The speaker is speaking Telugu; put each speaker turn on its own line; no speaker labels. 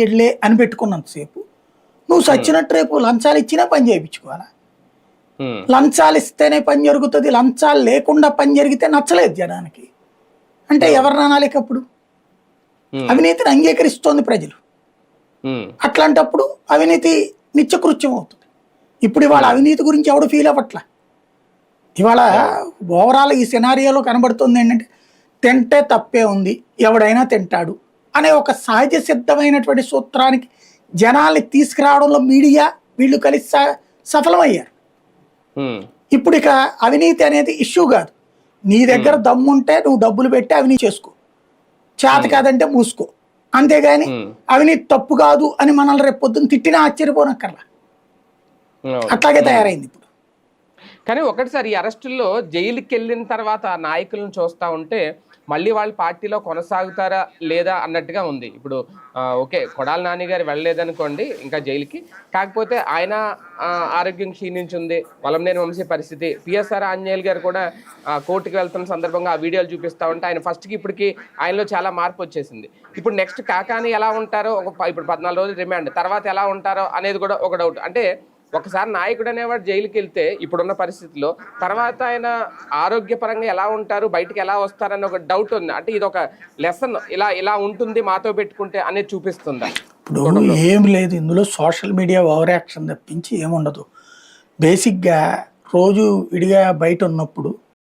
ఇడ్లే అని పెట్టుకున్నంతసేపు నువ్వు సచ్చినట్టు రేపు లంచాలు ఇచ్చినా పని చేయించుకోవాలా? లంచాలు ఇస్తేనే పని జరుగుతుంది, లంచాలు లేకుండా పని జరిగితే నచ్చలేదు జనానికి అంటే ఎవరు అనాలిక? అప్పుడు అవినీతిని అంగీకరిస్తోంది ప్రజలు. అట్లాంటప్పుడు అవినీతి నిత్యకృత్యం అవుతుంది. ఇప్పుడు ఇవాళ అవినీతి గురించి ఎవడు ఫీల్ అవ్వట్లా. ఇవాళ ఓవరాల్ ఈ సినారియోలో కనబడుతుంది ఏంటంటే తింటే తప్పే ఉంది, ఎవడైనా తింటాడు అనే ఒక సహజ సిద్ధమైనటువంటి సూత్రానికి జనాల్ని తీసుకురావడంలో మీడియా వీళ్ళు కలిసి సఫలమయ్యారు. ఇప్పుడు ఇక అవినీతి అనేది ఇష్యూ కాదు. నీ దగ్గర దమ్ముంటే నువ్వు డబ్బులు పెట్టి అవినీతి చేసుకో, చేత కాదంటే మూసుకో, అంతేగాని అవినీతి తప్పు కాదు అని మనల్ని రేపు పొద్దున్న తిట్టినా ఆశ్చర్యపోనక్కర్లా. అట్లాగే తయారైంది ఇప్పుడు.
కానీ ఒకటిసారి ఈ అరెస్టుల్లో జైలుకి వెళ్ళిన తర్వాత నాయకులను చూస్తూ ఉంటే మళ్ళీ వాళ్ళు పార్టీలో కొనసాగుతారా లేదా అన్నట్టుగా ఉంది. ఇప్పుడు ఓకే, కొడాలి నాని గారు వెళ్ళలేదనుకోండి ఇంకా జైలుకి, కాకపోతే ఆయన ఆరోగ్యం క్షీణించింది, వలంనేని వంశీ పరిస్థితి, పిఎస్ఆర్ ఆంజనేయులు గారు కూడా కోర్టుకు వెళ్తున్న సందర్భంగా ఆ వీడియోలు చూపిస్తూ ఉంటే ఆయన ఫస్ట్కి ఇప్పటికి ఆయనలో చాలా మార్పు వచ్చేసింది. ఇప్పుడు నెక్స్ట్ కాకాని ఎలా ఉంటారో, ఇప్పుడు 14 రోజులు రిమాండ్ తర్వాత ఎలా ఉంటారో అనేది కూడా ఒక డౌట్. అంటే ఒకసారి నాయకుడు అనేవాడు జైలుకి వెళ్తే ఇప్పుడున్న పరిస్థితిలో తర్వాత ఆయన ఆరోగ్యపరంగా ఎలా ఉంటారు, బయటకు ఎలా వస్తారని ఒక డౌట్ ఉంది. అంటే ఇది ఒక లెసన్, ఇలా ఇలా ఉంటుంది మాతో పెట్టుకుంటే అనేది చూపిస్తుందా?
ఇప్పుడు ఏం లేదు ఇందులో, సోషల్ మీడియా ఓవర్ యాక్షన్ తప్పించి ఏముండదు. బేసిక్గా రోజు విడిగా బయట ఉన్నప్పుడు